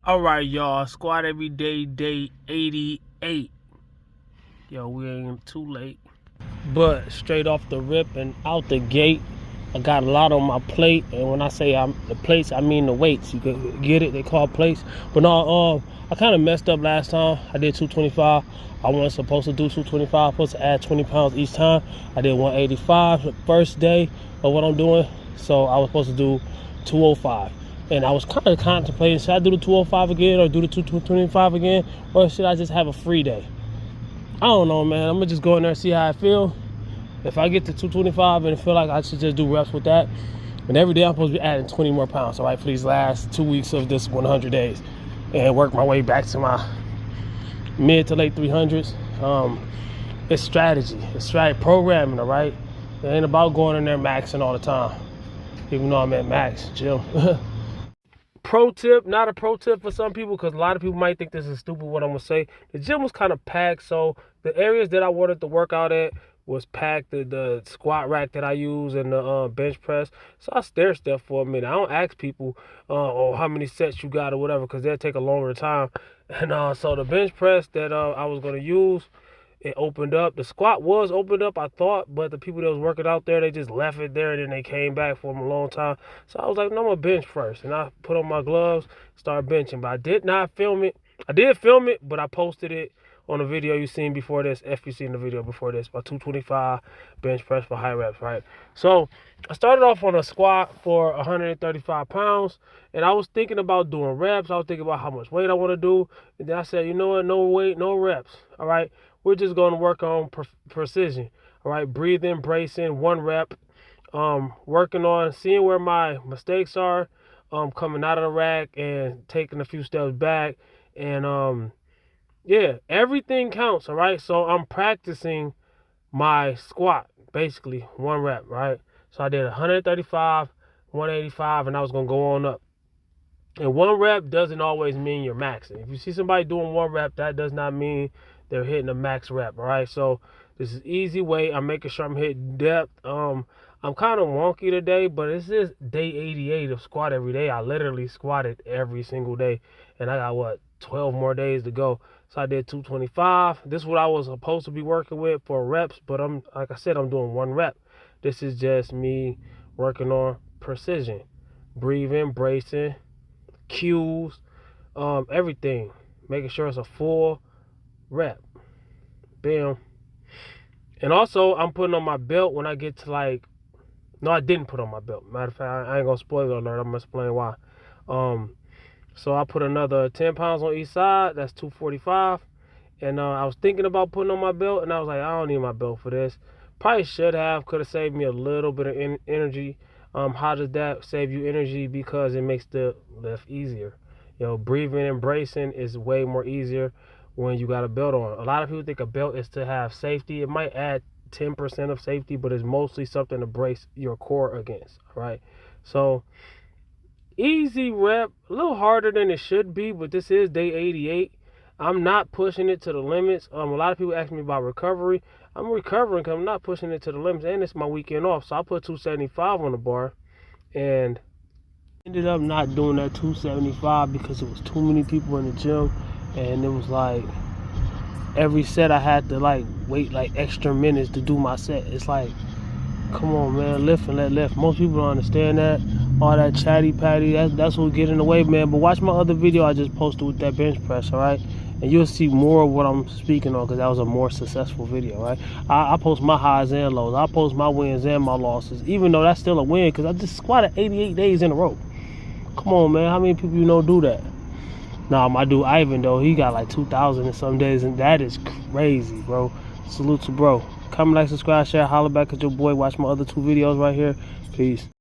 All right, y'all. Squat every day, day 88. Yo, we ain't too late. But straight off the rip and out the gate, I got a lot on my plate. And when I say the plates, I mean the weights. You could get it. They call plates. But no, I kind of messed up last time. I did 225. I wasn't supposed to do 225. I was supposed to add 20 pounds each time. I did 185 the first day of what I'm doing. So I was supposed to do 205. And I was kind of contemplating, should I do the 205 again or do the 225 again? Or should I just have a free day? I don't know, man. I'm going to just go in there and see how I feel. If I get to 225 and feel like I should just do reps with that, and every day I'm supposed to be adding 20 more pounds, all right, for these last 2 weeks of this 100 days and work my way back to my mid to late 300s. It's strategy. It's programming, all right? It ain't about going in there maxing all the time, even though I'm at max, chill. Pro tip, not a pro tip for some people, because a lot of people might think this is stupid what I'm going to say. The gym was kind of packed, so the areas that I wanted to work out at was packed. The squat rack that I use and the bench press. So I stair step for a minute. I don't ask people how many sets you got or whatever, because they'll take a longer time. And so the bench press that I was going to use, it opened up. The squat was opened up, I thought, but the people that was working out there, they just left it there, and then they came back for a long time. So I was like, no, I'm going to bench first. And I put on my gloves, started benching. But I did not film it. I did film it, but I posted it on the video you seen before this, if you seen the video before this, my 225 bench press for high reps, right? So I started off on a squat for 135 pounds, and I was thinking about doing reps. I was thinking about how much weight I want to do. And then I said, you know what, no weight, no reps, all right? We're just going to work on precision, all right? Breathing, bracing, 1 rep, working on seeing where my mistakes are, coming out of the rack and taking a few steps back. And yeah, everything counts, all right? So I'm practicing my squat, basically 1 rep, right? So I did 135, 185, and I was going to go on up. And 1 rep doesn't always mean you're maxing. If you see somebody doing 1 rep, that does not mean they're hitting a max rep, all right? So this is easy weight. I'm making sure I'm hitting depth. I'm kind of wonky today, but this is day 88 of squat every day. I literally squatted every single day, and I got, 12 more days to go. So I did 225. This is what I was supposed to be working with for reps, but like I said, I'm doing 1 rep. This is just me working on precision, breathing, bracing, cues, everything, making sure it's a full rep. Bam. And also, I'm putting on my belt when I get to no, I didn't put on my belt. Matter of fact, I ain't gonna spoil alert. I'm gonna explain why. So I put another 10 pounds on each side. That's 245. And I was thinking about putting on my belt, and I was like, I don't need my belt for this. Probably should have. Could have saved me a little bit of energy. How does that save you energy? Because it makes the lift easier. You know, breathing and bracing is way more easier when you got a belt on. A lot of people think a belt is to have safety. It might add 10% of safety, but it's mostly something to brace your core against, right? So easy rep, a little harder than it should be, but this is day 88. I'm not pushing it to the limits. A lot of people ask me about recovery. I'm recovering because I'm not pushing it to the limits, and it's my weekend off. So I put 275 on the bar, and ended up not doing that 275 because it was too many people in the gym, and it was like every set I had to wait extra minutes to do my set. It's like, come on, man, lift and let lift. Most people don't understand that. All that chatty patty, that's what get in the way, man. But watch my other video I just posted with that bench press, all right? And you'll see more of what I'm speaking on, because that was a more successful video, right? I post my highs and lows. I post my wins and my losses, even though that's still a win, because I just squatted 88 days in a row. Come on, man. How many people you know do that? Nah, my dude Ivan, though, he got 2,000 in some days, and that is crazy, bro. Salute to bro. Comment, like, subscribe, share, holler back at your boy. Watch my other 2 videos right here. Peace.